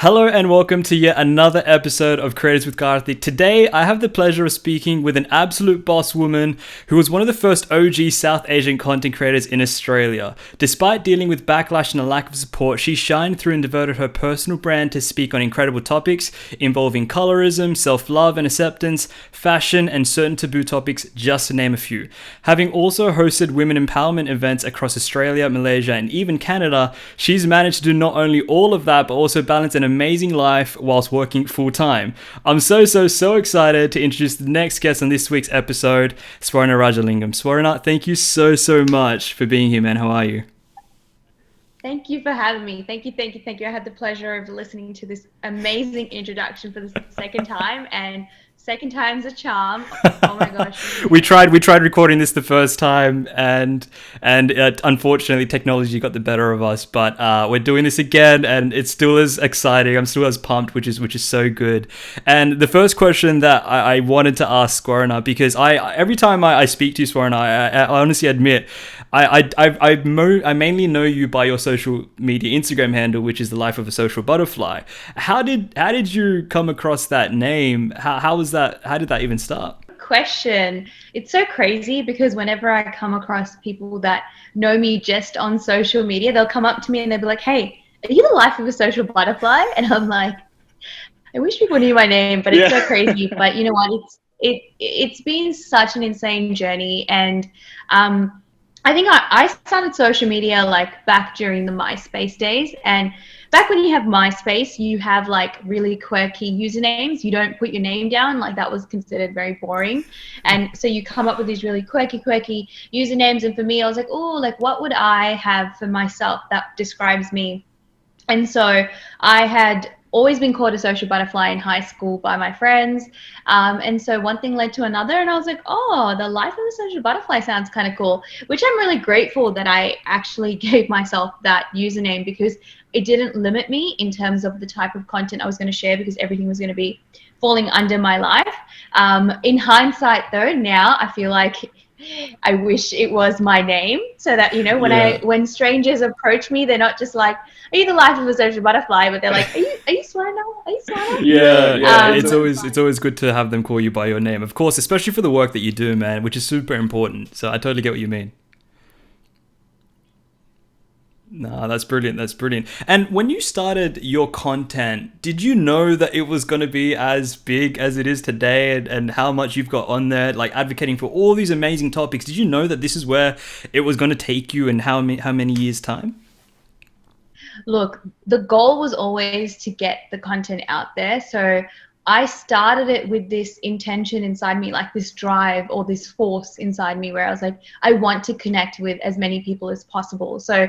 Hello and welcome to yet another episode of Creators with Kartik. Today, I have the pleasure of speaking with an absolute boss woman who was one of the first OG South Asian content creators in Australia. Despite dealing with backlash and a lack of support, she shined through and devoted her personal brand to speak on incredible topics involving colorism, self-love and acceptance, fashion, and certain taboo topics, just to name a few. Having also hosted women empowerment events across Australia, Malaysia, and even Canada, she's managed to do not only all of that, but also balance an amazing life whilst working full-time. I'm so excited to introduce the next guest on this week's episode, Swarnaa Rajalingam. Swarnaa, thank you so much for being here, man. How are you? Thank you for having me. Thank you. I had the pleasure of listening to this amazing introduction for the second time, and second time's a charm. Oh my gosh. we tried recording this the first time, and unfortunately technology got the better of us, but we're doing this again and it's still as exciting. I'm still as pumped, which is so good. And the first question that I wanted to ask Swarnaa, because every time I speak to you, Swarnaa, I honestly admit I mainly know you by your social media Instagram handle, which is the Life of a Social Butterfly. How did you come across that name? How was that? How did that even start? Question. It's so crazy because whenever I come across people that know me just on social media, they'll come up to me and they'll be like, "Hey, are you the Life of a Social Butterfly?" And I'm like, I wish people knew my name, but it's so crazy. But you know what? It's been such an insane journey, and I think I started social media like back during the MySpace days. And back when you have MySpace, you have like really quirky usernames. You don't put your name down. Like that was considered very boring. And so you come up with these really quirky usernames. And for me, I was like, oh, like what would I have for myself that describes me? And so I had always been called a social butterfly in high school by my friends. And so one thing led to another, and I was like, oh, the Life of a Social Butterfly sounds kind of cool, which I'm really grateful that I actually gave myself that username, because it didn't limit me in terms of the type of content I was going to share, because everything was going to be falling under my life. In hindsight, though, now I feel like I wish it was my name, so that, you know, when strangers approach me, they're not just like, "Are you the Life of a Social Butterfly?" But they're like, "Are you Swarnaa? Are you Swarnaa?" Yeah. It's always good to have them call you by your name, of course, especially for the work that you do, man, which is super important. So I totally get what you mean. No, that's brilliant. And when you started your content, did you know that it was going to be as big as it is today, and how much you've got on there, like advocating for all these amazing topics? Did you know that this is where it was going to take you in how many years' time? Look, the goal was always to get the content out there. So I started it with this intention inside me, like this drive or this force inside me, where I was like, I want to connect with as many people as possible. So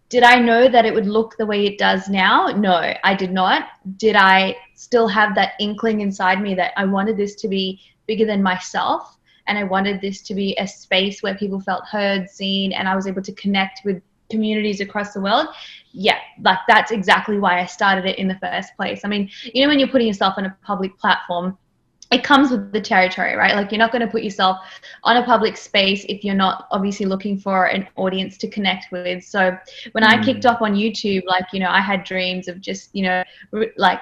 did I know that it would look the way it does now? No, I did not. Did I still have that inkling inside me that I wanted this to be bigger than myself, and I wanted this to be a space where people felt heard, seen, and I was able to connect with communities across the world? Yeah, like that's exactly why I started it in the first place. I mean, you know, when you're putting yourself on a public platform, it comes with the territory, right? Like you're not going to put yourself on a public space if you're not obviously looking for an audience to connect with. So when I kicked off on YouTube, like, you know, I had dreams of just, you know, like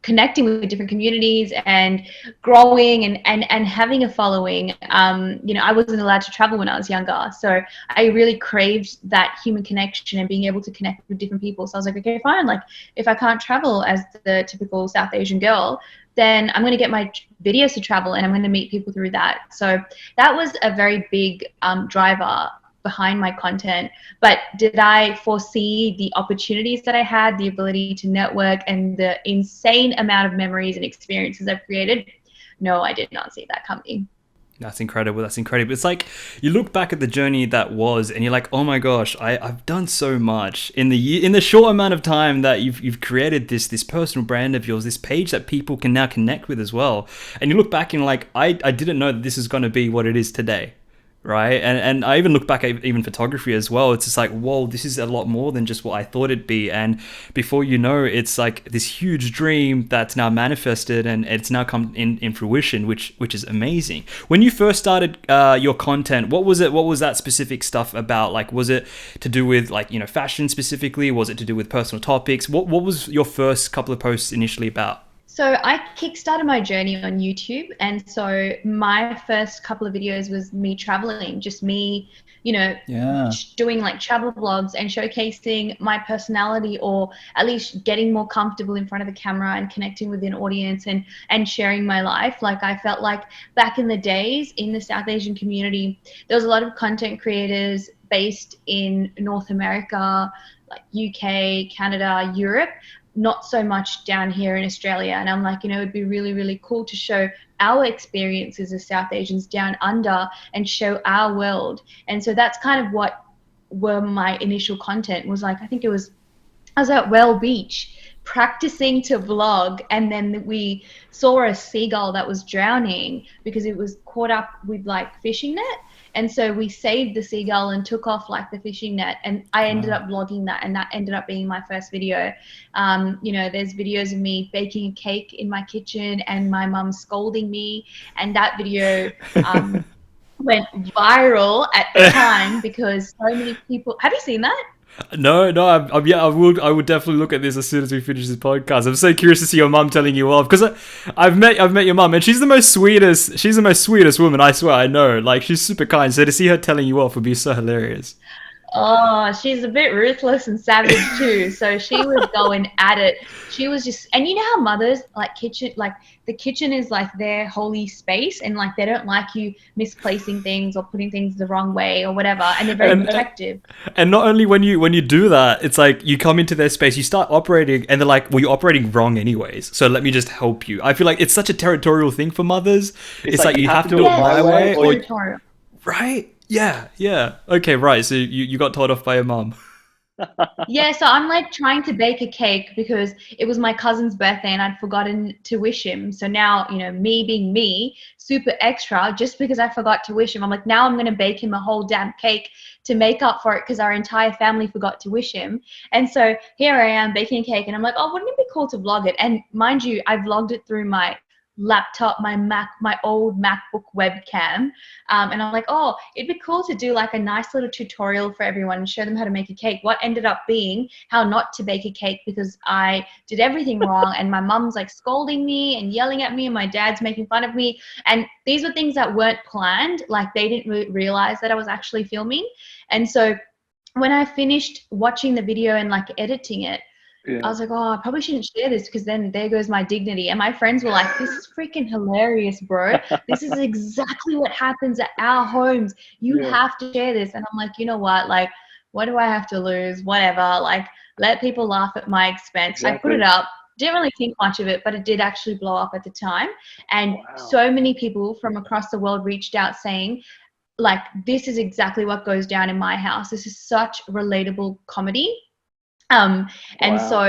connecting with different communities and growing and having a following. You know, I wasn't allowed to travel when I was younger, so I really craved that human connection and being able to connect with different people. So I was like, okay, fine, like if I can't travel as the typical South Asian girl, then I'm going to get my videos to travel, and I'm going to meet people through that. So that was a very big driver behind my content. But did I foresee the opportunities that I had, the ability to network, and the insane amount of memories and experiences I've created? No, I did not see that coming. That's incredible. It's like you look back at the journey that was, and you're like, oh my gosh, I've done so much in the short amount of time that you've created this personal brand of yours, this page that people can now connect with as well. And you look back and like, I didn't know that this is going to be what it is today, right? And I even look back at even photography as well. It's just like, whoa, this is a lot more than just what I thought it'd be. And before you know, it's like this huge dream that's now manifested and it's now come in fruition, which is amazing. When you first started your content, what was it? What was that specific stuff about? Like, was it to do with like, you know, fashion specifically? Was it to do with personal topics? What was your first couple of posts initially about? So I kickstarted my journey on YouTube, and so my first couple of videos was me traveling, just me, you know, Yeah. doing like travel vlogs and showcasing my personality, or at least getting more comfortable in front of the camera and connecting with an audience and sharing my life. Like I felt like back in the days in the South Asian community, there was a lot of content creators based in North America, like UK, Canada, Europe, not so much down here in Australia. And I'm like, you know, it'd be really, really cool to show our experiences as South Asians down under and show our world. And so that's kind of what were my initial content was like. I was at Well Beach practicing to vlog, and then we saw a seagull that was drowning because it was caught up with like fishing net. And so we saved the seagull and took off like the fishing net, and I ended Wow. up vlogging that, and that ended up being my first video. You know, there's videos of me baking a cake in my kitchen and my mum scolding me, and that video went viral at the time because so many people. Have you seen that? No, no, yeah, I would definitely look at this as soon as we finish this podcast. I'm so curious to see your mum telling you off because I've met your mum and she's the most sweetest woman. I swear, I know, like she's super kind. So to see her telling you off would be so hilarious. Oh, she's a bit ruthless and savage too. So she was going at it. She was just, and you know how mothers like the kitchen is like their holy space, and like they don't like you misplacing things or putting things the wrong way or whatever, and they're very And protective. and not only when you do that, it's like you come into their space, you start operating, and they're like, "Well, you're operating wrong anyways. So let me just help you." I feel like it's such a territorial thing for mothers. It's like you have to do it Yes, my so way, or territorial. right? Yeah, yeah. Okay, right. So you got told off by your mum. Yeah, so I'm like trying to bake a cake because it was my cousin's birthday and I'd forgotten to wish him. So now, you know, me being me, super extra, just because I forgot to wish him, I'm like, now I'm going to bake him a whole damn cake to make up for it because our entire family forgot to wish him. And so here I am baking a cake, and I'm like, oh, wouldn't it be cool to vlog it? And mind you, I vlogged it through my laptop, my old MacBook webcam. And I'm like, oh, it'd be cool to do like a nice little tutorial for everyone and show them how to make a cake. What ended up being how not to bake a cake because I did everything wrong, and my mum's like scolding me and yelling at me, and my dad's making fun of me. And these were things that weren't planned. Like they didn't realize that I was actually filming. And so when I finished watching the video and like editing it, I was like, oh, I probably shouldn't share this because then there goes my dignity. And my friends were like, this is freaking hilarious, bro. This is exactly what happens at our homes. You have to share this. And I'm like, you know what? Like, what do I have to lose? Whatever. Like, let people laugh at my expense. I put it up. Didn't really think much of it, but it did actually blow up at the time. And so many people from across the world reached out saying, like, this is exactly what goes down in my house. This is such relatable comedy. And so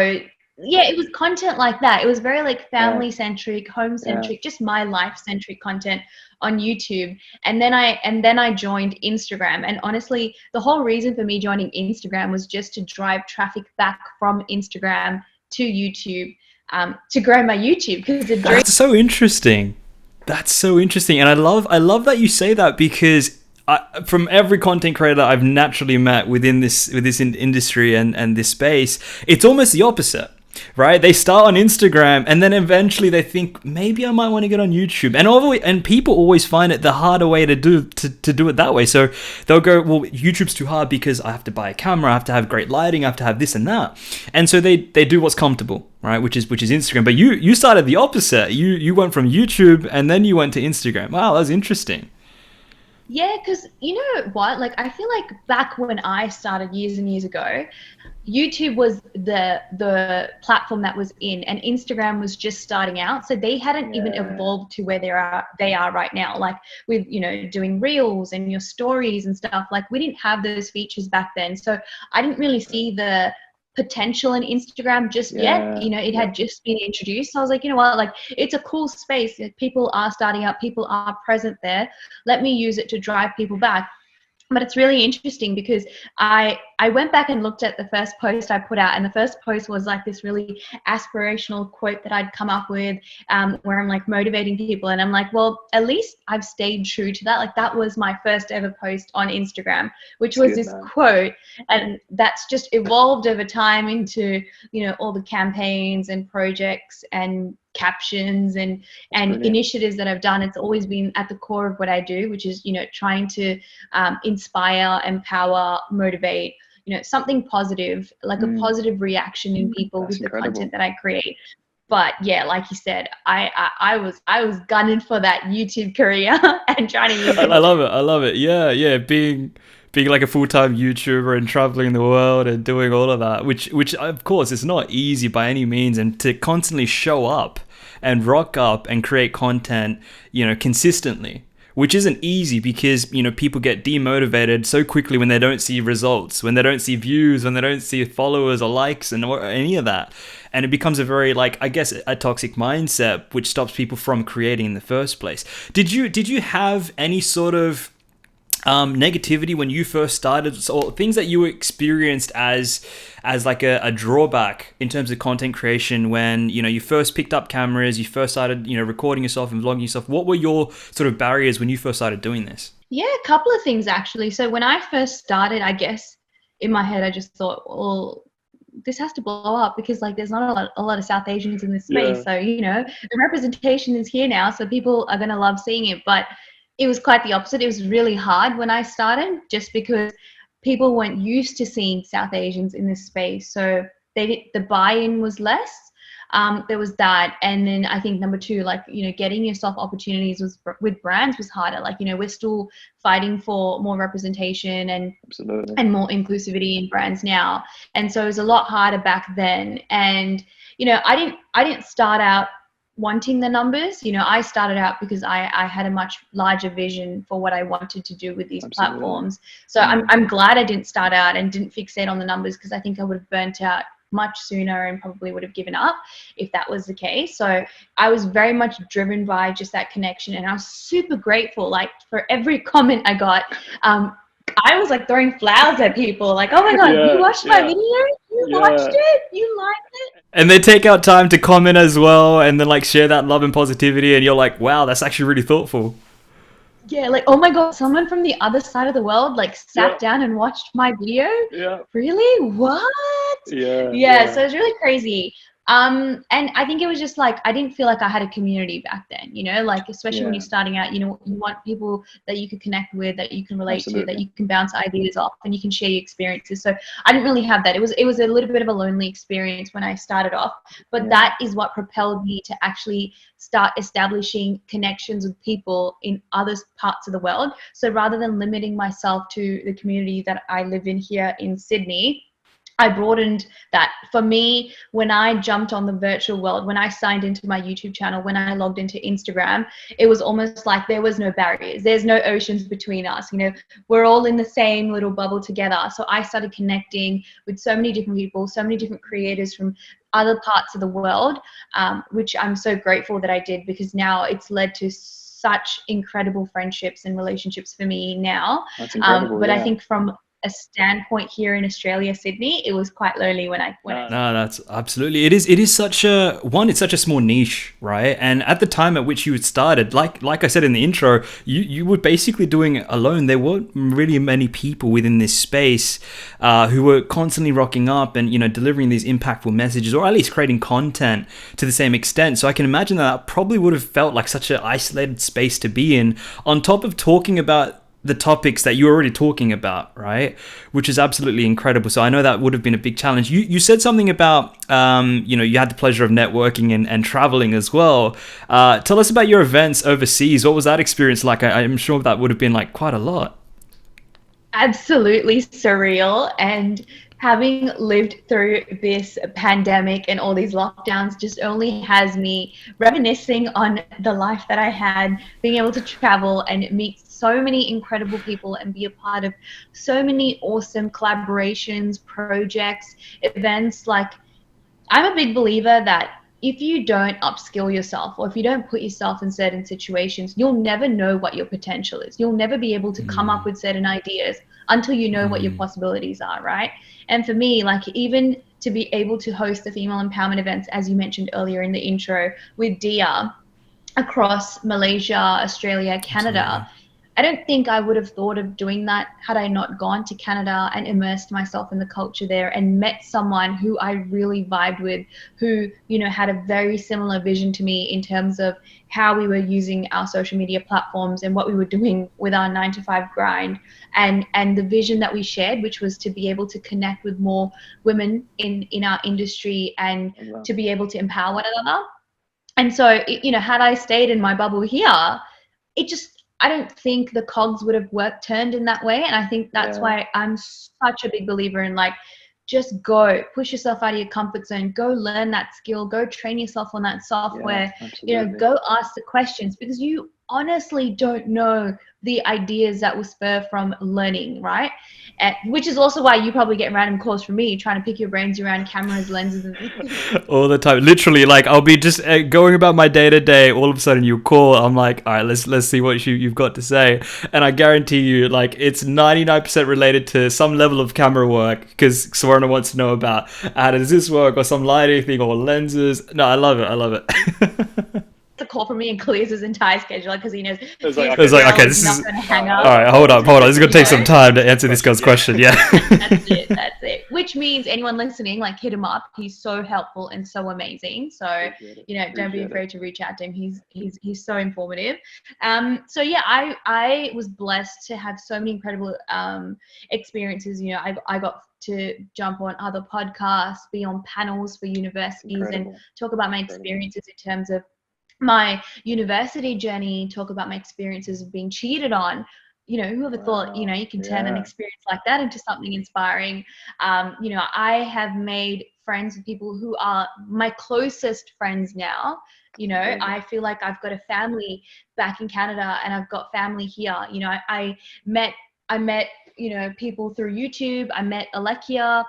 yeah, it was content like that. It was very like family centric, home centric, just my life centric content on YouTube. And then I joined Instagram. And honestly, the whole reason for me joining Instagram was just to drive traffic back from Instagram to YouTube, to grow my YouTube because the dream. That's so interesting. That's so interesting, and I love that you say that because from every content creator I've naturally met within this industry and this space, it's almost the opposite, right? They start on Instagram and then eventually they think maybe I might want to get on YouTube, and people always find it the harder way to do it that way. So they'll go, well, YouTube's too hard because I have to buy a camera, I have to have great lighting, I have to have this and that, and so they do what's comfortable, right? Which is Instagram. But you started the opposite. You went from YouTube and then you went to Instagram. Wow, that's interesting. Yeah, because you know what? Like, I feel like back when I started years and years ago, YouTube was the platform that was in, and Instagram was just starting out. So they hadn't even evolved to where they are right now. Like with, you know, doing reels and your stories and stuff. Like we didn't have those features back then. So I didn't really see the potential in Instagram just yet. You know, it had just been introduced. So I was like, you know what, like it's a cool space. People are starting up, people are present there. Let me use it to drive people back. But it's really interesting because I went back and looked at the first post I put out, and the first post was like this really aspirational quote that I'd come up with, where I'm like motivating people, and I'm like, well, at least I've stayed true to that. Like that was my first ever post on Instagram, which was this quote, and that's just evolved over time into, you know, all the campaigns and projects and captions and initiatives that I've done. It's always been at the core of what I do, which is, you know, trying to inspire, empower, motivate, you know, something positive, like a positive reaction in people with the content that I create. But yeah, like you said, I was gunning for that YouTube career and trying to use it. I love it. Yeah. Being like a full-time YouTuber and traveling the world and doing all of that, which of course is not easy by any means, and to constantly show up and rock up and create content, you know, consistently, which isn't easy because, you know, people get demotivated so quickly when they don't see results, when they don't see views, when they don't see followers or likes and or any of that. And it becomes a very, like, I guess, a toxic mindset, which stops people from creating in the first place. Did you have any sort of negativity when you first started, or things that you experienced as like a drawback in terms of content creation when, you know, you first picked up cameras, you first started, you know, recording yourself and vlogging yourself? What were your sort of barriers when you first started doing this? Yeah, a couple of things actually. So when I first started, I guess in my head I just thought, well, this has to blow up because like there's not a lot of South Asians in this space. So, you know, the representation is here now, so people are going to love seeing it. But it was quite the opposite. It was really hard when I started, just because people weren't used to seeing South Asians in this space. So the buy-in was less. There was that. And then I think number two, like, you know, getting yourself opportunities with brands was harder. Like, you know, we're still fighting for more representation and more inclusivity in brands now. And so it was a lot harder back then. And, you know, I didn't start out wanting the numbers. You know, I started out because I had a much larger vision for what I wanted to do with these platforms. So I'm glad I didn't start out and didn't fixate on the numbers, because I think I would have burnt out much sooner and probably would have given up if that was the case. So I was very much driven by just that connection, and I was super grateful. Like for every comment I got, I was like throwing flowers at people, like, oh my God, you watched my video? You watched it? You liked it? And they take out time to comment as well, and then like share that love and positivity, and you're like, wow, that's actually really thoughtful. Yeah, like, oh my God, someone from the other side of the world like sat down and watched my video? Really? What? So it's really crazy. And I think it was just like, I didn't feel like I had a community back then, you know, like, especially when you're starting out, you know, you want people that you can connect with, that you can relate to, that you can bounce ideas off, and you can share your experiences. So I didn't really have that. It was a little bit of a lonely experience when I started off, but that is what propelled me to actually start establishing connections with people in other parts of the world. So rather than limiting myself to the community that I live in here in Sydney, I broadened that. For me, when I jumped on the virtual world, when I signed into my YouTube channel, when I logged into Instagram, it was almost like there was no barriers. There's no oceans between us. You know, we're all in the same little bubble together. So I started connecting with so many different people, so many different creators from other parts of the world, which I'm so grateful that I did, because now it's led to such incredible friendships and relationships for me now. That's incredible, but I think from a standpoint here in Australia, Sydney, it was quite lonely when I went. No, that's absolutely. It is such a it's such a small niche, right? And at the time at which you had started, like I said in the intro, you were basically doing it alone. There weren't really many people within this space who were constantly rocking up and, you know, delivering these impactful messages, or at least creating content to the same extent. So I can imagine that probably would have felt like such an isolated space to be in, on top of talking about the topics that you're already talking about, right? Which is absolutely incredible. So I know that would have been a big challenge. You said something about, you know, you had the pleasure of networking and traveling as well. Tell us about your events overseas. What was that experience like? I'm sure that would have been like quite a lot. Absolutely surreal. And having lived through this pandemic and all these lockdowns just only has me reminiscing on the life that I had, being able to travel and meet so many incredible people and be a part of so many awesome collaborations, projects, events. Like, I'm a big believer that if you don't upskill yourself or if you don't put yourself in certain situations, you'll never know what your potential is. You'll never be able to come up with certain ideas until you know what your possibilities are, right? And for me, like, even to be able to host the female empowerment events, as you mentioned earlier in the intro, with Dia across Malaysia, Australia, Canada, Absolutely. I don't think I would have thought of doing that had I not gone to Canada and immersed myself in the culture there and met someone who I really vibed with, who, you know, had a very similar vision to me in terms of how we were using our social media platforms and what we were doing with our 9 to 5 grind, and the vision that we shared, which was to be able to connect with more women in our industry and to be able to empower one another. And so, you know, had I stayed in my bubble here, it just, I don't think the cogs would have turned in that way. And I think that's why I'm such a big believer in, like, just go push yourself out of your comfort zone, go learn that skill, go train yourself on that software, you know, go ask the questions, because you honestly don't know the ideas that will spur from learning, right? Which is also why you probably get random calls from me trying to pick your brains around cameras, lenses, and All the time, literally. Like, I'll be just going about my day to day. All of a sudden, you call. I'm like, all right, let's see what you've got to say. And I guarantee you, like, it's 99% related to some level of camera work, because Swarnaa wants to know about how does this work, or some lighting thing, or lenses. No, I love it. I love it. a call from me and clears his entire schedule because he knows It's like, okay, this is not going to hang up. All right, hold up. This is gonna take some time to answer this girl's question. Yeah. That's it. Which means anyone listening, like, hit him up. He's so helpful and so amazing. So, you know, don't be afraid to reach out to him. He's so informative. So yeah, I was blessed to have so many incredible experiences. You know, I got to jump on other podcasts, be on panels for universities, and talk about my experiences in terms of my university journey, talk about my experiences of being cheated on. You know, whoever thought, you know, you can turn an experience like that into something inspiring. You know, I have made friends with people who are my closest friends now. You know, I feel like I've got a family back in Canada and I've got family here. You know, I met, you know, people through YouTube. I met Alekia,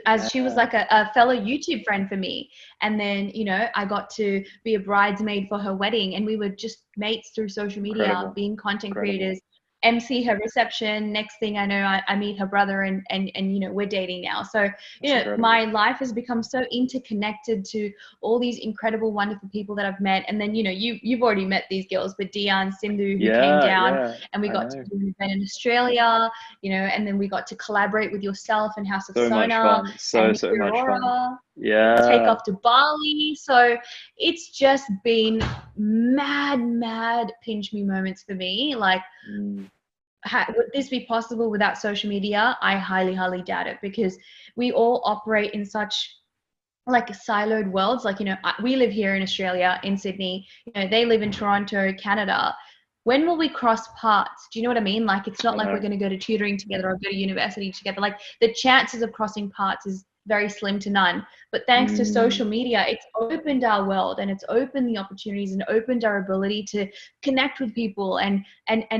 as she was like a fellow YouTube friend for me. And then, you know, I got to be a bridesmaid for her wedding, and we were just mates through social media, being content creators, MC her reception. Next thing I know, I meet her brother, and you know, we're dating now. So, you know, my life has become so interconnected to all these incredible, wonderful people that I've met. And then, you know, you've already met these girls, but Dion, Sindhu, who came down, and we got to do an event in Australia, you know, and then we got to collaborate with yourself and House of Sona, so much fun. take off to Bali. So it's just been mad pinch me moments for me. Like, would this be possible without social media? I highly doubt it, because we all operate in such, like, siloed worlds. Like, you know, we live here in Australia, in Sydney, you know, they live in Toronto, Canada. When will we cross paths? Do you know what I mean? Like, it's not like we're going to go to tutoring together or go to university together. Like, the chances of crossing paths is very slim to none. But thanks to social media, it's opened our world, and it's opened the opportunities, and opened our ability to connect with people and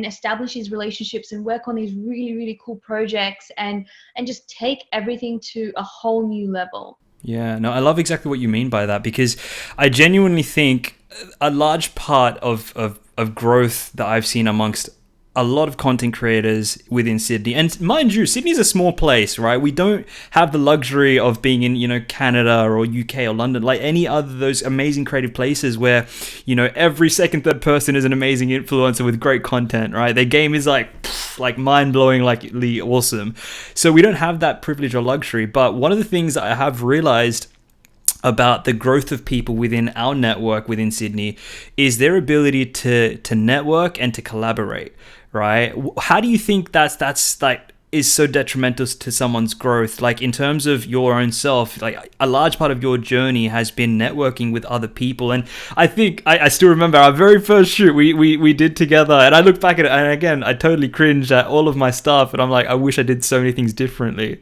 establish these relationships and work on these really cool projects, and just take everything to a whole new level. Yeah, no, I love exactly what you mean by that, because I genuinely think a large part of growth that I've seen amongst a lot of content creators within Sydney, and mind you, Sydney's a small place, right? We don't have the luxury of being in, you know, Canada or UK or London, like any other those amazing creative places where, you know, every second, third person is an amazing influencer with great content, right? Their game is like mind-blowingly awesome. So we don't have that privilege or luxury. But one of the things that I have realized about the growth of people within our network within Sydney is their ability to network and to collaborate, right? How do you think that's like is so detrimental to someone's growth. Like in terms of your own self, like a large part of your journey has been networking with other people. And I think I still remember our very first shoot we did together, and I look back at it, and again I totally cringed at all of my stuff, and I'm like, I wish I did so many things differently.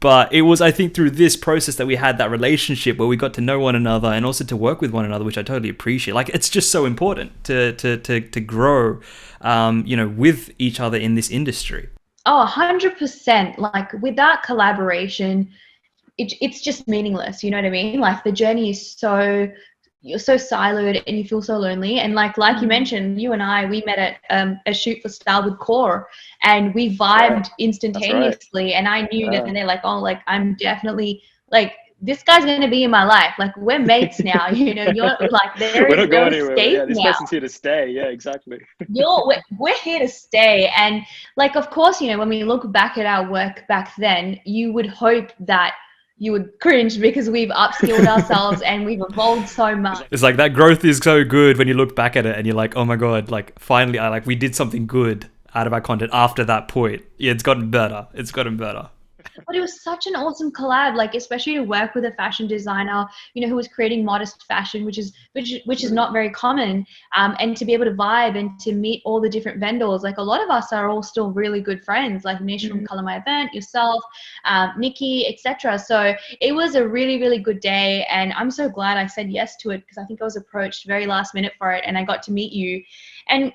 But it was, I think, through this process that we had that relationship where we got to know one another and also to work with one another, which I totally appreciate. Like, it's just so important to grow, with each other in this industry. Oh, 100%. Like without collaboration, it's just meaningless. You know what I mean? Like the journey is you're so siloed and you feel so lonely. And like you mentioned, you and we met at a shoot for Starwood Core, and we vibed instantaneously. And I knew that, and they're like, oh, like I'm definitely like, this guy's going to be in my life. Like we're mates now, you're like, we're not going no anywhere. escape Yeah, this now. person's here to stay. Yeah, exactly. We're here to stay. And like, of course, when we look back at our work back then, you would hope that you would cringe because we've upskilled ourselves and we've evolved so much. It's like that growth is so good when you look back at it and you're like, oh my God, like finally, we did something good out of our content after that point. Yeah, it's gotten better. But it was such an awesome collab, like especially to work with a fashion designer, who was creating modest fashion, which is not very common, and to be able to vibe and to meet all the different vendors. Like a lot of us are all still really good friends, like Nish from Colour My Event, yourself, Nikki, etc. So it was a really, really good day, and I'm so glad I said yes to it because I think I was approached very last minute for it, and I got to meet you. And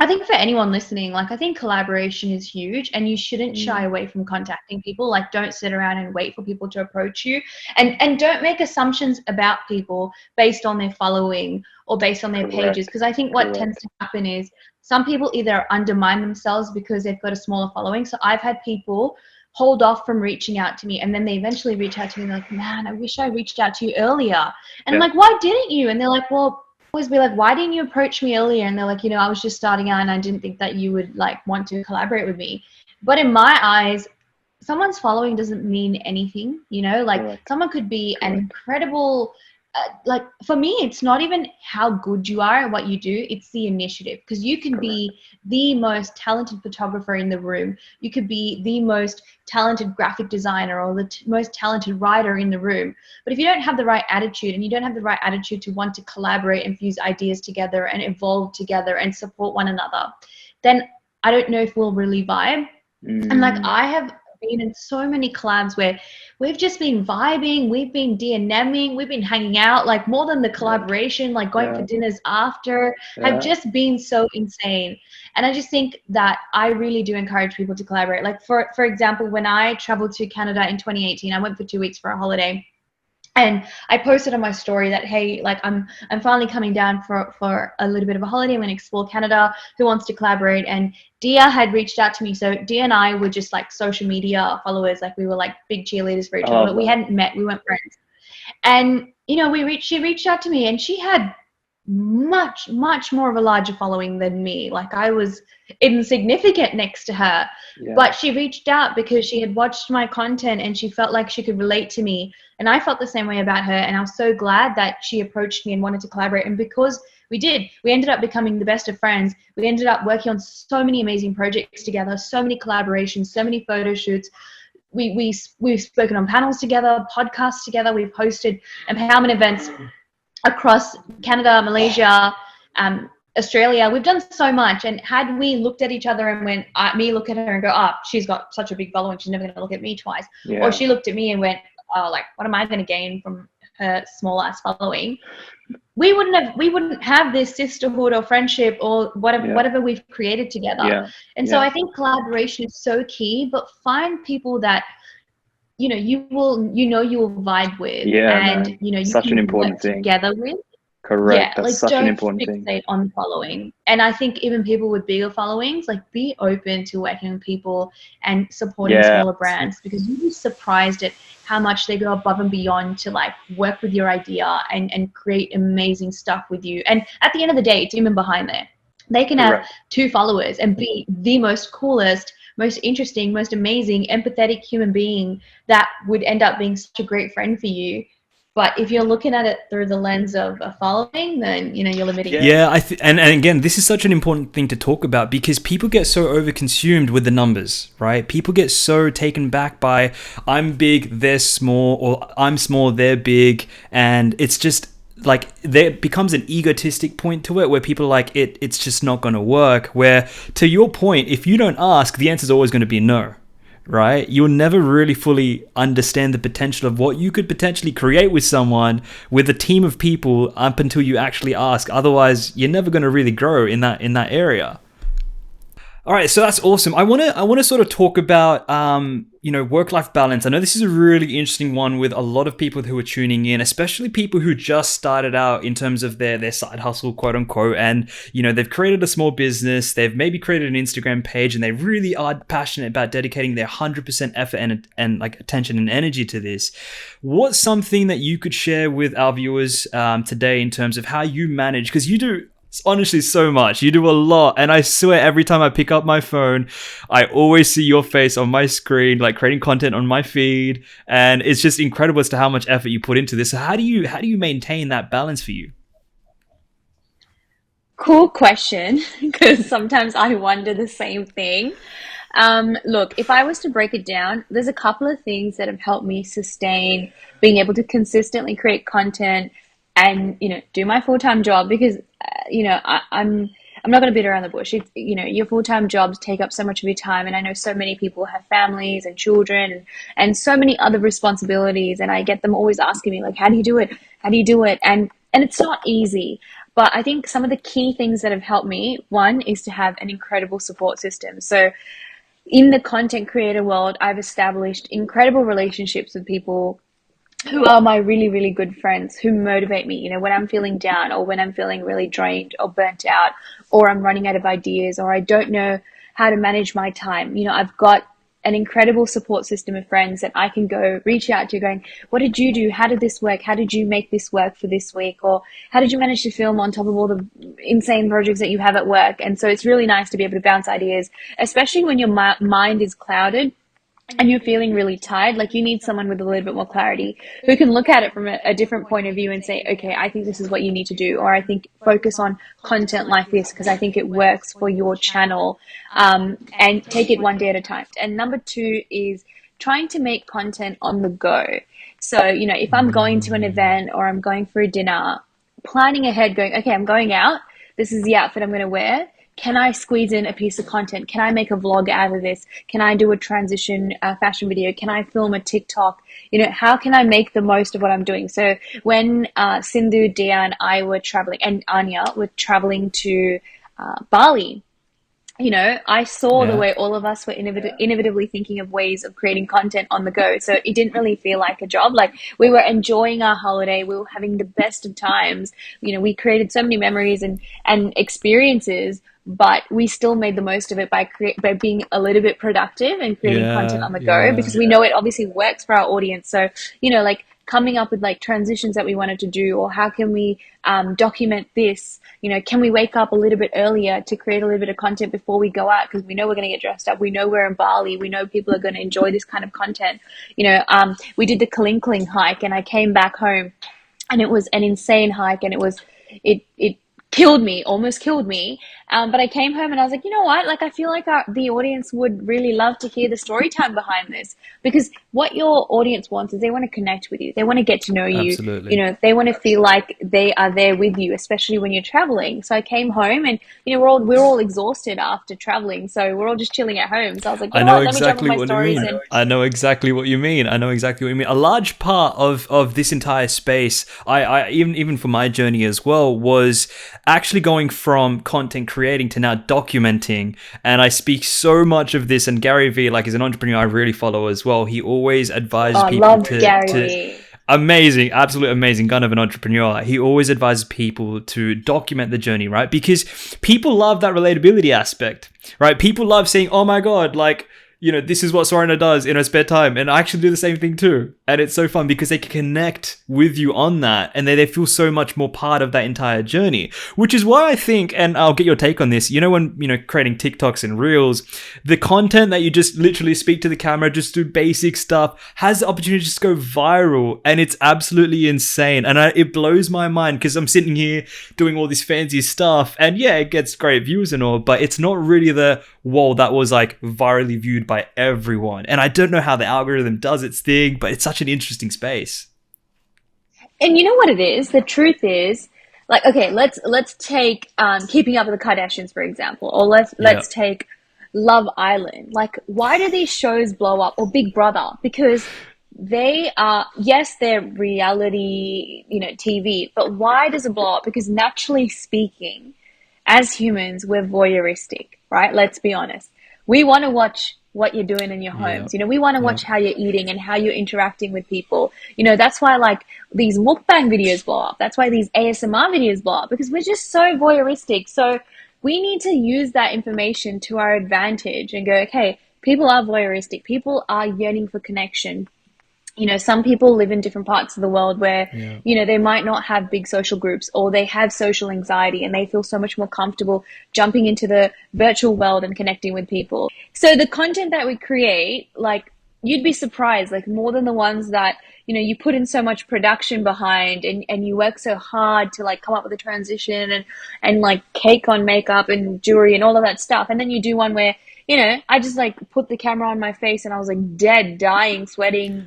I think for anyone listening, like I think collaboration is huge, and you shouldn't shy away from contacting people. Like don't sit around and wait for people to approach you, and don't make assumptions about people based on their following or based on their pages. Because I think what tends to happen is some people either undermine themselves because they've got a smaller following. So I've had people hold off from reaching out to me, and then they eventually reach out to me and they're like, man, I wish I reached out to you earlier. And I'm like, why didn't you? And they're like, well, always be like, why didn't you approach me earlier? And they're like, I was just starting out and I didn't think that you would like want to collaborate with me. But in my eyes, someone's following doesn't mean anything, like someone could be an incredible, like for me, it's not even how good you are at what you do, it's the initiative. Because you can be the most talented photographer in the room, you could be the most talented graphic designer or the most talented writer in the room, but if you don't have the right attitude, and you don't have the right attitude to want to collaborate and fuse ideas together and evolve together and support one another, then I don't know if we'll really vibe. And like I have been in so many collabs where we've just been vibing, we've been DMing, we've been hanging out, like more than the collaboration, like going for dinners after, have just been so insane. And I just think that I really do encourage people to collaborate. Like for example, when I traveled to Canada in 2018, I went for 2 weeks for a holiday. And I posted on my story that, hey, like I'm finally coming down for a little bit of a holiday. I'm going to explore Canada. Who wants to collaborate? And Dia had reached out to me. So Dia and I were just like social media followers. Like we were like big cheerleaders for each other, but we hadn't met. We weren't friends. And, she reached out to me, and she had much, much more of a larger following than me. Like I was insignificant next to her, but she reached out because she had watched my content and she felt like she could relate to me. And I felt the same way about her. And I was so glad that she approached me and wanted to collaborate. And because we ended up becoming the best of friends. We ended up working on so many amazing projects together, so many collaborations, so many photo shoots. We've spoken on panels together, podcasts together. We've hosted empowerment events across Canada, Malaysia, Australia. We've done so much. And had we looked at each other and went, me look at her and go, she's got such a big following, she's never going to look at me twice. Or she looked at me and went, like, what am I going to gain from her small ass following? We wouldn't have this sisterhood or friendship or whatever we've created together. So I think collaboration is so key, but find people that you will vibe with, and you such can an important work thing together with. Correct. That's such an important thing. Don't fixate on following. And I think even people with bigger followings, like be open to working with people and supporting smaller brands, because you'd be surprised at how much they go above and beyond to like work with your idea and create amazing stuff with you. And at the end of the day, it's even behind there. They can have 2 followers and be the most coolest, most interesting, most amazing, empathetic human being that would end up being such a great friend for you. But if you're looking at it through the lens of a following, then, you know, you're limiting. Yeah, and again, this is such an important thing to talk about because people get so overconsumed with the numbers, right? People get so taken back by I'm big, they're small, or I'm small, they're big, and it's just like there becomes an egotistic point to it where people are like it's just not going to work. Where to your point, if you don't ask, the answer is always going to be no. Right? You'll never really fully understand the potential of what you could potentially create with someone, with a team of people, up until you actually ask. Otherwise, you're never going to really grow in that area. All right, so that's awesome. I want to sort of talk about work-life balance. I know this is a really interesting one with a lot of people who are tuning in, especially people who just started out in terms of their side hustle, quote unquote, and they've created a small business, they've maybe created an Instagram page, and they really are passionate about dedicating their 100% effort and like attention and energy to this. What's something that you could share with our viewers today in terms of how you manage? Because you do honestly so much. You do a lot, and I swear every time I pick up my phone, I always see your face on my screen, like creating content on my feed, and it's just incredible as to how much effort you put into this. So how do you maintain that balance for you? Cool question, because sometimes I wonder the same thing. Look, if I was to break it down, there's a couple of things that have helped me sustain being able to consistently create content and do my full-time job, because I'm not going to beat around the bush. Your full-time jobs take up so much of your time, and I know so many people have families and children and so many other responsibilities, and I get them always asking me, like, how do you do it? How do you do it? And it's not easy. But I think some of the key things that have helped me, one is to have an incredible support system. So in the content creator world, I've established incredible relationships with people who are my really, really good friends, who motivate me, when I'm feeling down, or when I'm feeling really drained or burnt out, or I'm running out of ideas, or I don't know how to manage my time. I've got an incredible support system of friends that I can go reach out to going, what did you do? How did this work? How did you make this work for this week? Or how did you manage to film on top of all the insane projects that you have at work? And so it's really nice to be able to bounce ideas, especially when your mind is clouded and you're feeling really tired. Like, you need someone with a little bit more clarity who can look at it from a different point of view and say, okay, I think this is what you need to do, or I think focus on content like this because I think it works for your channel, and take it one day at a time. And number two is trying to make content on the go. So, if I'm going to an event or I'm going for a dinner, planning ahead, going, okay, I'm going out, this is the outfit I'm going to wear. Can I squeeze in a piece of content? Can I make a vlog out of this? Can I do a transition fashion video? Can I film a TikTok? How can I make the most of what I'm doing? So when Sindhu, Dia, and I were traveling, and Anya were traveling to Bali, I saw the way all of us were innovatively thinking of ways of creating content on the go. So it didn't really feel like a job. Like, we were enjoying our holiday. We were having the best of times. We created so many memories and experiences, but we still made the most of it by being a little bit productive and creating content on the go, because we know it obviously works for our audience. So, like, coming up with like transitions that we wanted to do, or how can we document this? Can we wake up a little bit earlier to create a little bit of content before we go out? Because we know we're going to get dressed up. We know we're in Bali. We know people are going to enjoy this kind of content. We did the Kaling Kaling hike, and I came back home, and it was an insane hike, and it almost killed me. But I came home and I was like, you know what? Like, I feel like the audience would really love to hear the story time behind this, because what your audience wants is they want to connect with you. They want to get to know you. Absolutely. They want to feel like they are there with you, especially when you're traveling. So I came home and, we're all exhausted after traveling. So we're all just chilling at home. So I was like, I know exactly what you mean. I know exactly what you mean. A large part of this entire space, I even for my journey as well, was actually going from content creating to now documenting. And I speak so much of this, and Gary Vee, like, is an entrepreneur I really follow as well. He always advises people to amazing, absolute amazing gun of an entrepreneur. He always advises people to document the journey, right? Because people love that relatability aspect, right? People love saying, oh my God, like, this is what Swarnaa does in her spare time. And I actually do the same thing too. And it's so fun because they can connect with you on that. And they feel so much more part of that entire journey, which is why I think, and I'll get your take on this, when, creating TikToks and Reels, the content that you just literally speak to the camera, just do basic stuff, has the opportunity to just go viral. And it's absolutely insane. And it blows my mind because I'm sitting here doing all this fancy stuff. And yeah, it gets great views and all, but it's not really that was like virally viewed by everyone. And I don't know how the algorithm does its thing, but it's such an interesting space. And you know what it is? The truth is, like, okay, let's take Keeping Up with the Kardashians, for example, or let's take Love Island. Like, why do these shows blow up? Or Big Brother? Because they are, yes, they're reality, TV, but why does it blow up? Because naturally speaking, as humans, we're voyeuristic, right? Let's be honest. We want to watch what you're doing in your homes. We want to watch how you're eating and how you're interacting with people. That's why like these mukbang videos blow up. That's why these ASMR videos blow up, because we're just so voyeuristic. So we need to use that information to our advantage and go, okay, people are voyeuristic. People are yearning for connection. Some people live in different parts of the world where, they might not have big social groups, or they have social anxiety and they feel so much more comfortable jumping into the virtual world and connecting with people. So the content that we create, like, you'd be surprised, like more than the ones that, you put in so much production behind and you work so hard to like come up with a transition and like cake on makeup and jewelry and all of that stuff. And then you do one where, I just like put the camera on my face and I was like dead, dying, sweating,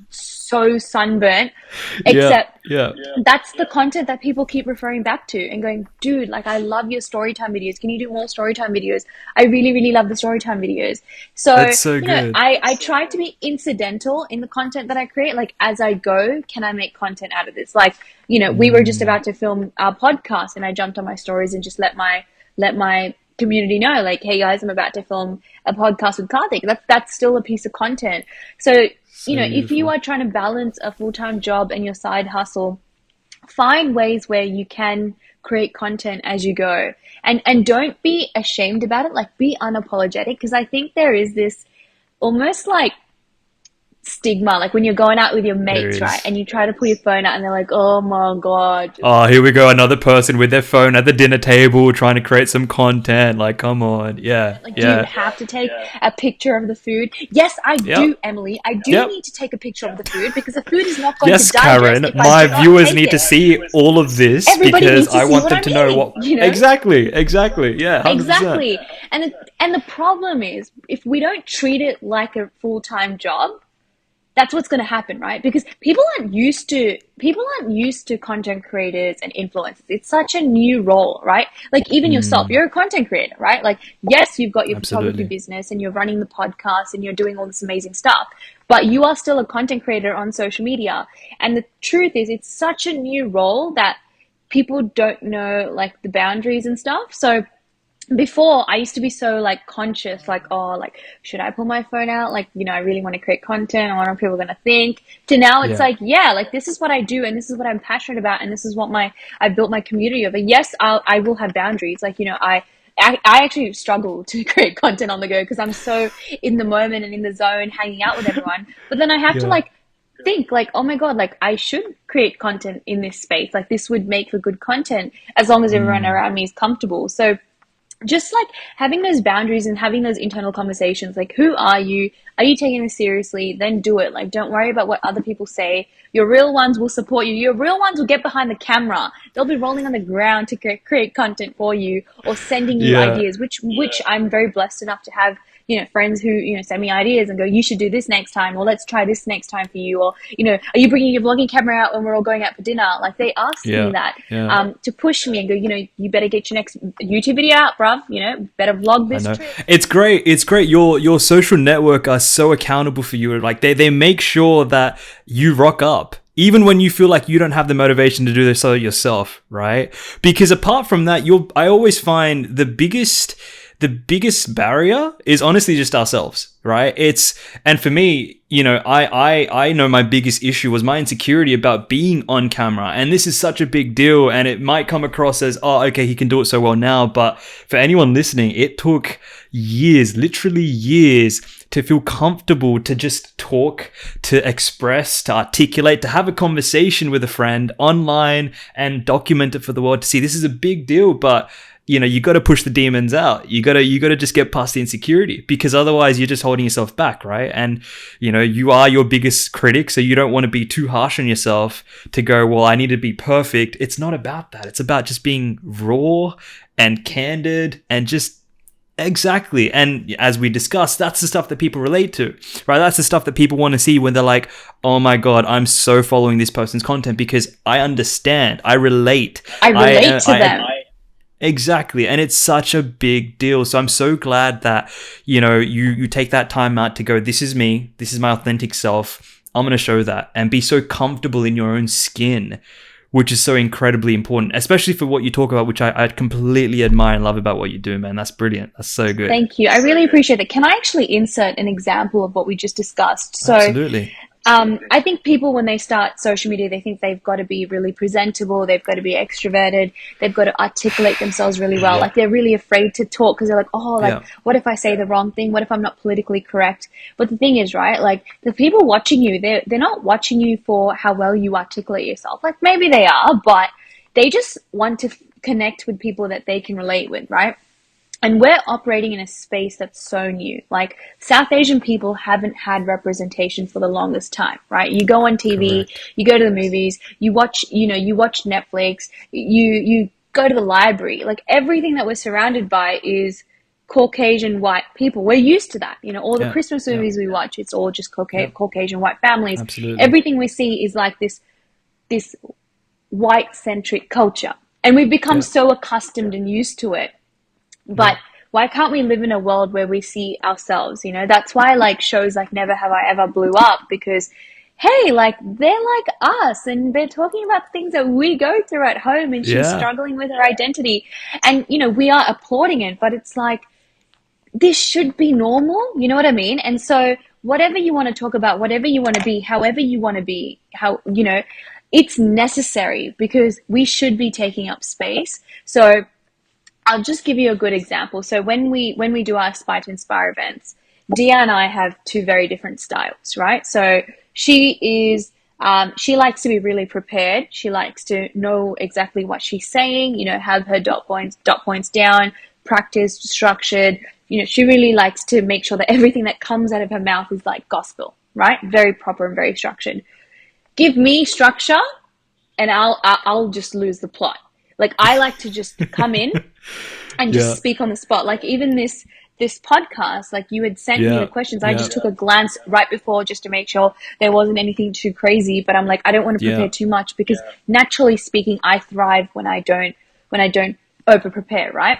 so sunburnt, except that's the content that people keep referring back to and going, dude, like, I love your storytime videos. Can you do more storytime videos? I really, really love the storytime videos. So, that's so good. I try to be incidental in the content that I create. Like, as I go, can I make content out of this? Like, we were just about to film our podcast and I jumped on my stories and just let my community know, like, hey guys, I'm about to film a podcast with Kartik. That's still a piece of content. So if you are trying to balance a full-time job and your side hustle, find ways where you can create content as you go, and don't be ashamed about it. Like, be unapologetic, because I think there is this almost like stigma, like when you're going out with your mates, right, and you try to pull your phone out and they're like, oh my god, here we go, another person with their phone at the dinner table trying to create some content. Like, come on. Do you have to take a picture of the food? Yes, I do, Emily. I do need to take a picture of the food, because the food is not going to digest. Karen, my viewers need to see all of this. Everybody because I want them to know what exactly 100%. Exactly. And the problem is, if we don't treat it like a full-time job, that's what's going to happen, right? Because people aren't used to content creators and influencers. It's such a new role, right? Like, even yourself, you're a content creator, right? Like, yes, you've got your photography business and you're running the podcast and you're doing all this amazing stuff, but you are still a content creator on social media. And the truth is, it's such a new role that people don't know like the boundaries and stuff. So before, I used to be so like conscious, like, oh, like, should I pull my phone out? Like, I really want to create content. I wonder what people are going to think. To now it's like, like, this is what I do and this is what I'm passionate about and this is what I built my community over. Yes, I will have boundaries. Like, I actually struggle to create content on the go because I'm so in the moment and in the zone, hanging out with everyone. But then I have to like think like, oh my god, like, I should create content in this space. Like, this would make for good content as long as everyone around me is comfortable. So just like having those boundaries and having those internal conversations, like, who are you? Are you taking this seriously? Then do it. Like, don't worry about what other people say. Your real ones will support you. Your real ones will get behind the camera. They'll be rolling on the ground to create content for you or sending you ideas, which I'm very blessed enough to have, friends who, send me ideas and go, you should do this next time, or let's try this next time for you. Or, are you bringing your vlogging camera out when we're all going out for dinner? Like, they ask me that to push me and go, you better get your next YouTube video out, bruv. Better vlog this trip. It's great. Your social network are so accountable for you. Like, they make sure that you rock up, even when you feel like you don't have the motivation to do this yourself, right? Because apart from that, I always find the biggest the biggest barrier is honestly just ourselves, right? And for me, you know, I know my biggest issue was my insecurity about being on camera. And this is such a big deal, and it might come across as, oh, okay, he can do it so well now. But for anyone listening, it took years, literally years, to feel comfortable to just talk, to express, to articulate, to have a conversation with a friend online and document it for the world to see. This is a big deal, but you know, you got to push the demons out. You got to just get past the insecurity, because otherwise you're just holding yourself back, right? And you know, you are your biggest critic, so you don't want to be too harsh on yourself to go, well, I need to be perfect. It's not about that. It's about just being raw and candid and just exactly. And as we discussed, that's the stuff that people relate to, right? That's the stuff that people want to see when they're like, oh my God, I'm so following this person's content because I understand, I relate. I relate to them. Exactly. And it's such a big deal. So I'm so glad that, you know, you take that time out to go, this is me, this is my authentic self. I'm going to show that and be so comfortable in your own skin, which is so incredibly important, especially for what you talk about, which I completely admire and love about what you do, man. That's brilliant. That's so good. Thank you. I really appreciate that. Can I actually insert an example of what we just discussed? So, absolutely. I think people, when they start social media, they think they've got to be really presentable, they've got to be extroverted, they've got to articulate themselves really well. Like they're really afraid to talk because they're like, oh, like, what if I say the wrong thing? What if I'm not politically correct? But the thing is, right, like the people watching you, they're not watching you for how well you articulate yourself. Like maybe they are, but they just want to connect with people that they can relate with, right? And we're operating in a space that's so new. Like South Asian people haven't had representation for the longest time, right? You go on TV, correct, you go to the movies, you watch Netflix, you go to the library. Like everything that we're surrounded by is Caucasian white people. We're used to that. You know, all the Christmas movies we watch, it's all just Caucasian white families. Absolutely. Everything we see is like this white centric culture. And we've become so accustomed and used to it. But why can't we live in a world where we see ourselves? You know, that's why like shows like Never Have I Ever blew up, because, hey, like they're like us and they're talking about things that we go through at home, and she's struggling with her identity. And, you know, we are applauding it, but it's like, this should be normal. You know what I mean? And so whatever you want to talk about, whatever you want to be, however you want to be, you know, it's necessary because we should be taking up space. So I'll just give you a good example. So when we do our Aspire to Inspire events, Dia and I have two very different styles, right? So she likes to be really prepared. She likes to know exactly what she's saying, you know, have her dot points down, practice, structured. You know, she really likes to make sure that everything that comes out of her mouth is like gospel, right? Very proper and very structured. Give me structure and I'll just lose the plot. Like I like to just come in and just speak on the spot. Like even this podcast, like you had sent me the questions. I just took a glance right before just to make sure there wasn't anything too crazy. But I'm like, I don't want to prepare too much because naturally speaking, I thrive when I don't over prepare, right?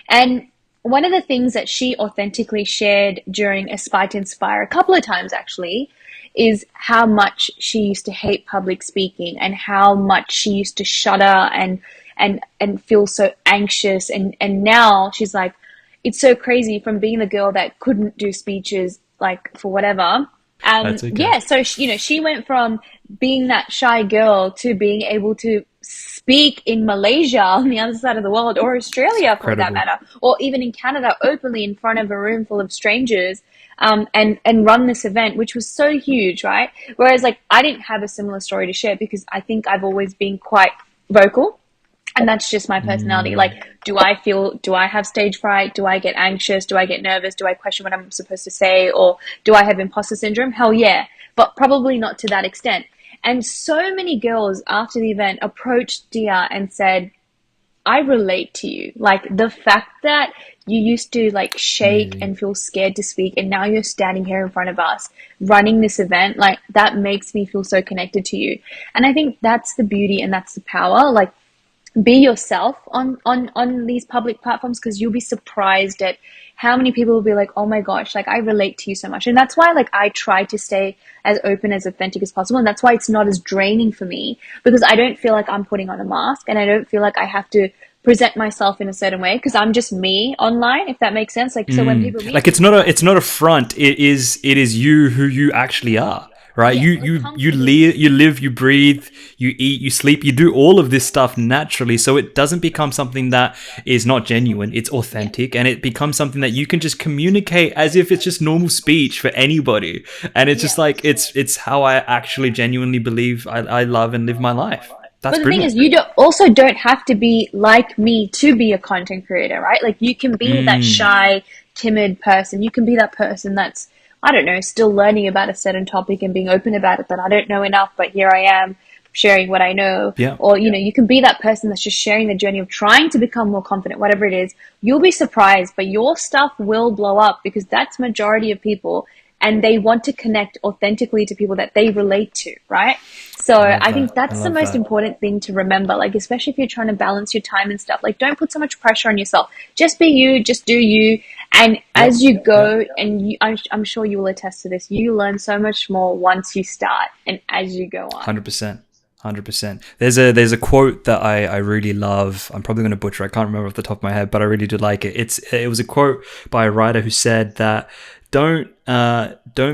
And one of the things that she authentically shared during Aspire to Inspire a couple of times actually is how much she used to hate public speaking and how much she used to shudder and feel so anxious. And now she's like, it's so crazy from being the girl that couldn't do speeches, like for whatever. So she went from being that shy girl to being able to speak in Malaysia on the other side of the world, or Australia for that matter, or even in Canada openly in front of a room full of strangers, and run this event, which was so huge, right? Whereas like I didn't have a similar story to share because I think I've always been quite vocal. And that's just my personality. Like, do I have stage fright? Do I get anxious? Do I get nervous? Do I question what I'm supposed to say? Or do I have imposter syndrome? Hell yeah. But probably not to that extent. And so many girls after the event approached Dia and said, I relate to you. Like the fact that you used to like shake and feel scared to speak, and now you're standing here in front of us running this event, like that makes me feel so connected to you. And I think that's the beauty and that's the power. Like, be yourself on these public platforms, because you'll be surprised at how many people will be like, oh my gosh, like I relate to you so much. And that's why like I try to stay as open, as authentic as possible. And that's why it's not as draining for me, because I don't feel like I'm putting on a mask, and I don't feel like I have to present myself in a certain way because I'm just me online, if that makes sense. Like, so when people meet like it's not a front. It is you who you actually are. Right, Yeah, you live, you breathe, you eat, you sleep, you do all of this stuff naturally. So it doesn't become something that is not genuine. It's authentic, and it becomes something that you can just communicate as if it's just normal speech for anybody. And it's just like it's how I actually genuinely believe I love and live my life. That's But the brilliant. thing is, you also don't have to be like me to be a content creator, right? Like, you can be that shy, timid person. You can be that person that's, I don't know, still learning about a certain topic and being open about it, that I don't know enough, but here I am sharing what I know. Yeah. Or, you can be that person that's just sharing the journey of trying to become more confident, whatever it is. You'll be surprised, but your stuff will blow up because that's majority of people, and they want to connect authentically to people that they relate to, right? So I think that's the most important thing to remember, like, especially if you're trying to balance your time and stuff. Like, don't put so much pressure on yourself. Just be you, just do you. And as you go, and I'm sure you will attest to this, you learn so much more once you start and as you go on. 100%. There's a quote that I really love. I'm probably going to butcher. I can't remember off the top of my head, but I really do like it. It was a quote by a writer who said that don't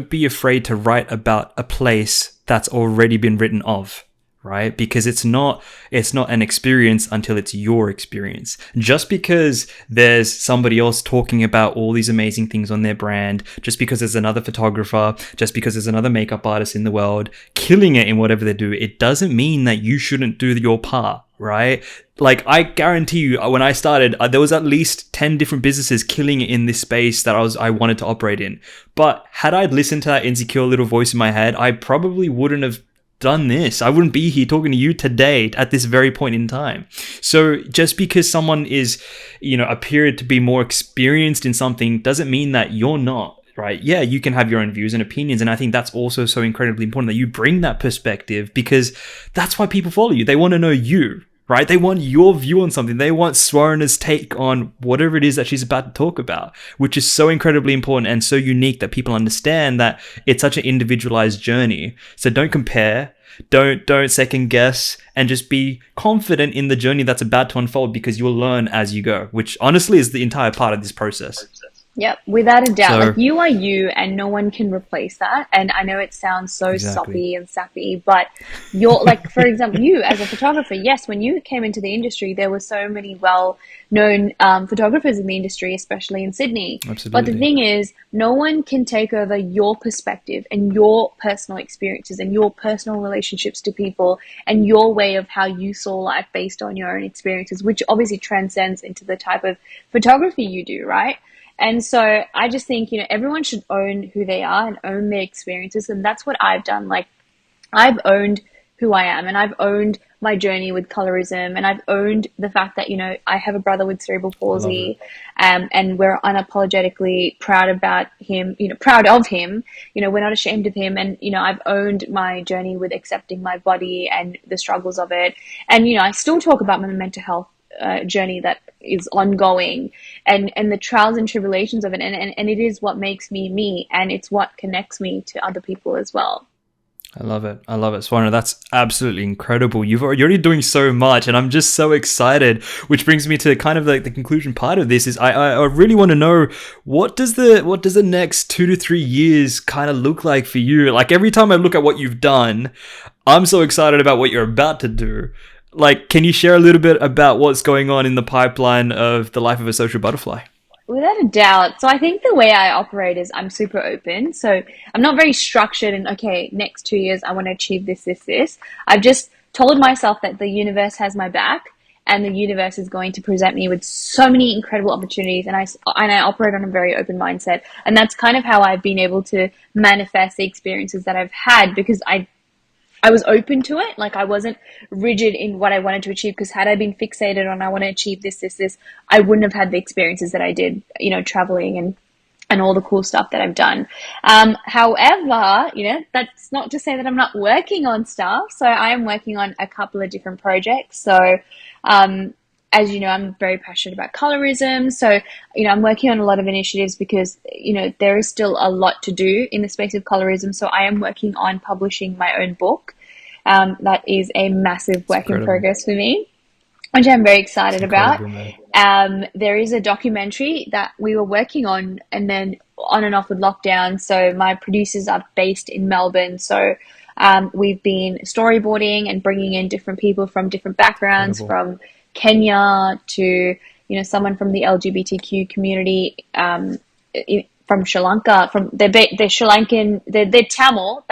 be afraid to write about a place that's already been written of, right? Because it's not an experience until it's your experience. Just because there's somebody else talking about all these amazing things on their brand, just because there's another photographer, just because there's another makeup artist in the world killing it in whatever they do, it doesn't mean that you shouldn't do your part, right? Like, I guarantee you, when I started, there was at least 10 different businesses killing it in this space that I wanted to operate in. But had I listened to that insecure little voice in my head, I probably wouldn't have done this. I wouldn't be here talking to you today at this very point in time. So just because someone is, appeared to be more experienced in something doesn't mean that you're not. Right. Yeah, you can have your own views and opinions. And I think that's also so incredibly important that you bring that perspective, because that's why people follow you. They want to know you, right? They want your view on something. They want Swarnaa's take on whatever it is that she's about to talk about, which is so incredibly important and so unique that people understand that it's such an individualized journey. So don't compare, don't second guess, and just be confident in the journey that's about to unfold, because you'll learn as you go, which honestly is the entire part of this process. Yep, without a doubt. Like, you are you, and no one can replace that. And I know it sounds so soppy and sappy, but you're like, for example, you as a photographer, yes, when you came into the industry, there were so many well-known photographers in the industry, especially in Sydney. Absolutely. But the thing is, no one can take over your perspective and your personal experiences and your personal relationships to people and your way of how you saw life based on your own experiences, which obviously transcends into the type of photography you do, right? And so I just think, everyone should own who they are and own their experiences. And that's what I've done. Like, I've owned who I am, and I've owned my journey with colorism, and I've owned the fact that, I have a brother with cerebral palsy, and we're unapologetically proud about him, proud of him, we're not ashamed of him. And, I've owned my journey with accepting my body and the struggles of it. And, I still talk about my mental health journey that is ongoing, and the trials and tribulations of it, and it is what makes me me, and it's what connects me to other people as well. I love it, Swarnaa. That's absolutely incredible. You're already doing so much, and I'm just so excited. Which brings me to kind of like the conclusion part of this. Is I really want to know, what does the next 2 to 3 years kind of look like for you? Like, every time I look at what you've done, I'm so excited about what you're about to do. Like, can you share a little bit about what's going on in the pipeline of the life of a social butterfly? Without a doubt. So I think the way I operate is I'm super open. So I'm not very structured and, okay, next 2 years, I want to achieve this. I've just told myself that the universe has my back, and the universe is going to present me with so many incredible opportunities. And I operate on a very open mindset. And that's kind of how I've been able to manifest the experiences that I've had, because I was open to it. Like, I wasn't rigid in what I wanted to achieve, because had I been fixated on I want to achieve this, I wouldn't have had the experiences that I did, traveling and all the cool stuff that I've done. However, that's not to say that I'm not working on stuff. So I am working on a couple of different projects. So, as you know, I'm very passionate about colorism. So, I'm working on a lot of initiatives because, there is still a lot to do in the space of colorism. So I am working on publishing my own book. That is a massive work in progress for me. which I'm very excited about. Man. There is a documentary that we were working on, and then on and off with lockdown. So my producers are based in Melbourne. So we've been storyboarding and bringing in different people from different backgrounds, from Kenya to, someone from the LGBTQ community, from Sri Lanka, they're Sri Lankan, they're Tamil,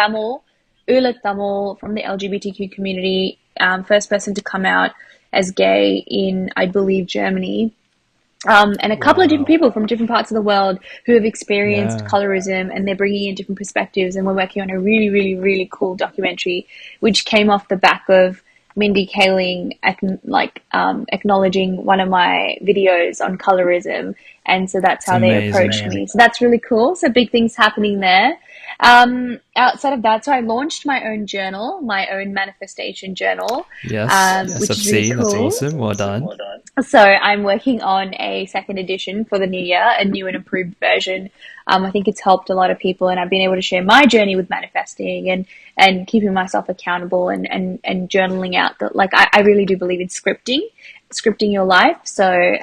Ula Tamil from the LGBTQ community, first person to come out as gay in, I believe, Germany. And a couple of different people from different parts of the world who have experienced colorism, and they're bringing in different perspectives. And we're working on a really, really, really cool documentary, which came off the back of Mindy Kaling, acknowledging one of my videos on colorism. And so that's how they approached me. So that's really cool. So big things happening there. Outside of that, so I launched my own journal, my own manifestation journal. Yes, which I've is really seen. cool. That's awesome. Well done. So I'm working on a second edition for the new year, a new and improved version. I think it's helped a lot of people, and I've been able to share my journey with manifesting and keeping myself accountable and journaling out that, I really do believe in scripting your life. So,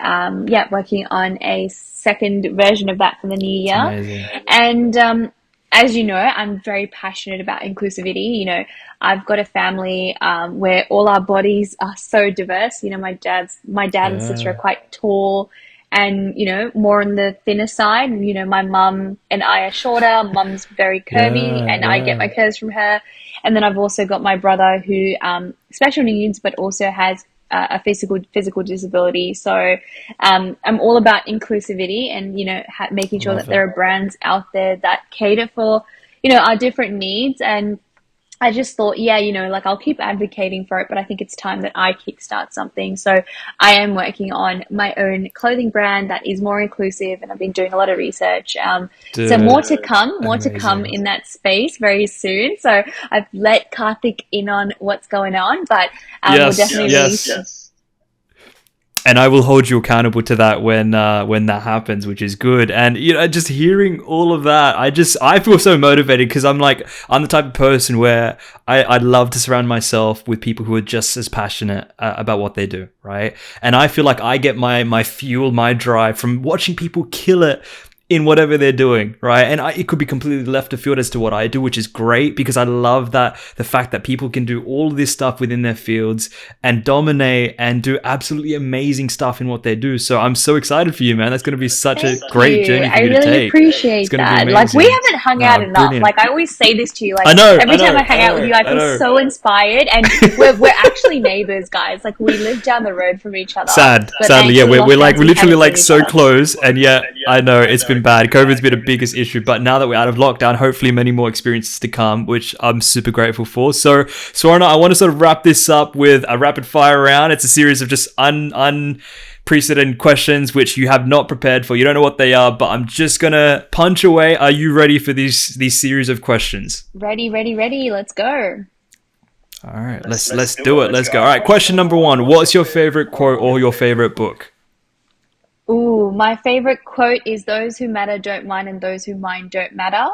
working on a second version of that for the new year. Amazing. And, as you know, I'm very passionate about inclusivity. I've got a family where all our bodies are so diverse. My dad and sister are quite tall and, more on the thinner side. My mum and I are shorter. Mum's very curvy and I get my curves from her. And then I've also got my brother who special needs but also has a physical disability. So I'm all about inclusivity and, making sure that there are brands out there that cater for, our different needs. And I just thought, I'll keep advocating for it, but I think it's time that I kickstart something. So I am working on my own clothing brand that is more inclusive, and I've been doing a lot of research. So more to come in that space very soon. So I've let Kartik in on what's going on, but we'll definitely release. And I will hold you accountable to that when that happens, which is good. And just hearing all of that, I feel so motivated, because I'm the type of person where I'd love to surround myself with people who are just as passionate about what they do, right? And I feel like I get my fuel, my drive from watching people kill it in whatever they're doing, right? And it could be completely left of field as to what I do, which is great, because I love the fact that people can do all this stuff within their fields and dominate and do absolutely amazing stuff in what they do. So I'm so excited for you, man. That's going to be such a great journey for you to take. I really appreciate that. We haven't hung out enough. Brilliant. I always say this to you. I know. Every time I hang out with you, I feel so inspired. And we're actually neighbors, guys. We live down the road from each other. Sadly, yeah. We're literally so close, and yet I know it's been bad. COVID's been the biggest issue, but now that we're out of lockdown, hopefully many more experiences to come, which I'm super grateful for. So, Swarnaa, I want to sort of wrap this up with a rapid fire round. It's a series of just unprecedented questions which you have not prepared for. You don't know what they are, but I'm just gonna punch away. Are you ready for these series of questions? Ready. Let's go. All right, let's do it. Let's go. All right, question number 1. What's your favorite quote or your favorite book? Ooh, my favorite quote is "Those who matter don't mind, and those who mind don't matter."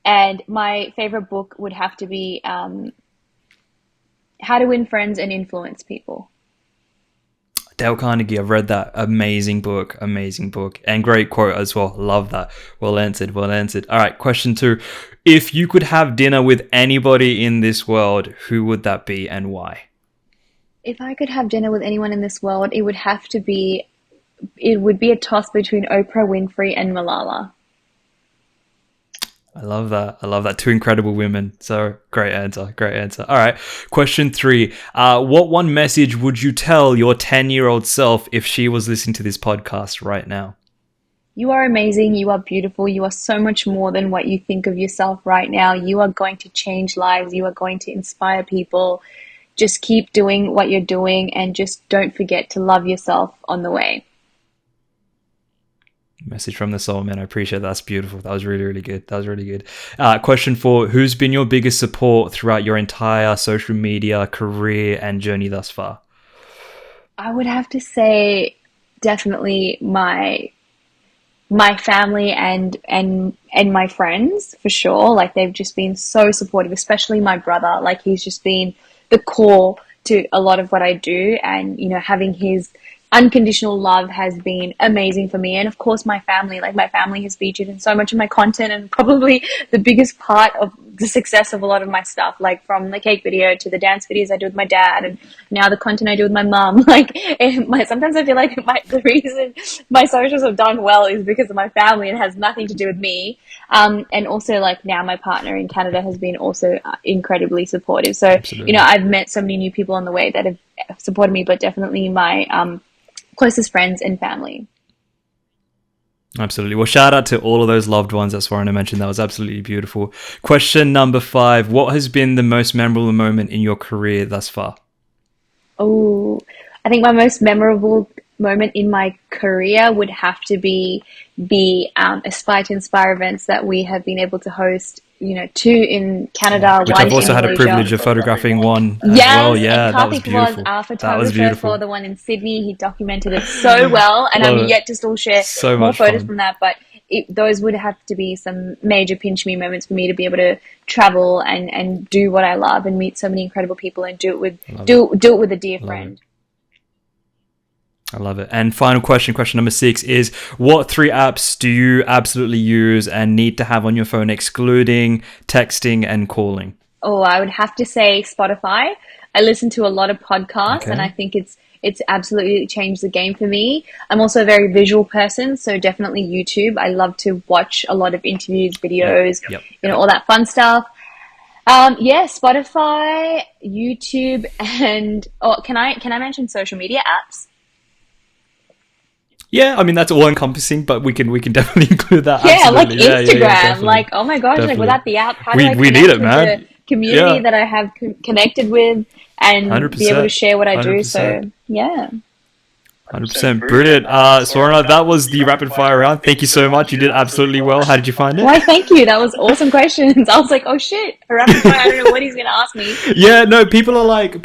And my favorite book would have to be "How to Win Friends and Influence People." Dale Carnegie, I've read that. Amazing book, and great quote as well. Love that. Well answered. All right, question 2. If you could have dinner with anybody in this world, who would that be and why? If I could have dinner with anyone in this world, it would be a toss between Oprah Winfrey and Malala. I love that. 2 incredible women. So great answer. All right. Question 3. What one message would you tell your 10-year-old self if she was listening to this podcast right now? You are amazing. You are beautiful. You are so much more than what you think of yourself right now. You are going to change lives. You are going to inspire people. Just keep doing what you're doing, and just don't forget to love yourself on the way. Message from the soul, man. I appreciate that. That's beautiful. That was really, really good. Question 4. Who's been your biggest support throughout your entire social media career and journey thus far? I would have to say definitely my family and my friends, for sure. They've just been so supportive, especially my brother. He's just been the core to a lot of what I do, and, you know, having his unconditional love has been amazing for me. And of course, my family, like my family has featured in so much of my content, and probably the biggest part of the success of a lot of my stuff, like from the cake video to the dance videos I do with my dad, and now the content I do with my mum. Like, sometimes I feel like the reason my socials have done well is because of my family, and has nothing to do with me. And also, like, now my partner in Canada has been also incredibly supportive. So, Absolutely. you know, I've met so many new people on the way that have supported me, but definitely my closest friends and family. Absolutely. Well, shout out to all of those loved ones that Swarnaa mentioned. That was absolutely beautiful. Question number 5. What has been the most memorable moment in your career thus far? Oh, I think my most memorable moment in my career would have to be the Aspire to Inspire events that we have been able to host, you know, 2 in Canada, Which one I've also in had a Malaysia. privilege of photographing one as Yes, well. Yeah, and that was Kartik beautiful. our That was photographer beautiful. for the one in Sydney. He documented it so well, and Love I'm it. yet to still share So more much photos fun. from that. But those would have to be some major pinch me moments for me to be able to travel and do what I love and meet so many incredible people and do it with a dear friend. I love it. And final question number 6 is, what 3 apps do you absolutely use and need to have on your phone, excluding texting and calling? Oh, I would have to say Spotify. I listen to a lot of podcasts, Okay. and I think it's absolutely changed the game for me. I'm also a very visual person, so definitely YouTube. I love to watch a lot of interviews, videos, you know, all that fun stuff. Yeah, Spotify, YouTube, and can I mention social media apps? Yeah, I mean, that's all encompassing, but we can definitely include that. Yeah, Absolutely. like Instagram. definitely. Like, oh my gosh, Definitely. like without the app, how do We I connect need it, with man. the community Yeah. that I have connected with and 100%. be able to share what I do? 100%. So, yeah. 100%. Brilliant. Swarnaa, that was the rapid fire round. Thank you so much. You did absolutely well. How did you find it? Why, thank you. That was awesome questions. I was like, oh shit, a rapid fire. I don't know what he's going to ask me. Yeah, no, people are like,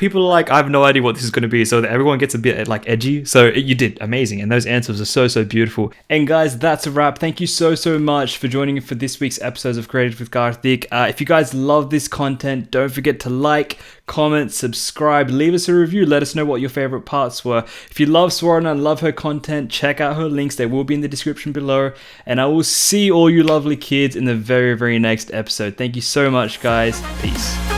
I have no idea what this is going to be. So that everyone gets a bit like edgy. So you did amazing. And those answers are so beautiful. And guys, that's a wrap. Thank you so much for joining for this week's episodes of Creative with Kartik. If you guys love this content, don't forget to like, comment, subscribe, leave us a review. Let us know what your favorite parts were. If you love Swarnaa and love her content, check out her links. They will be in the description below. And I will see all you lovely kids in the very next episode. Thank you so much, guys. Peace.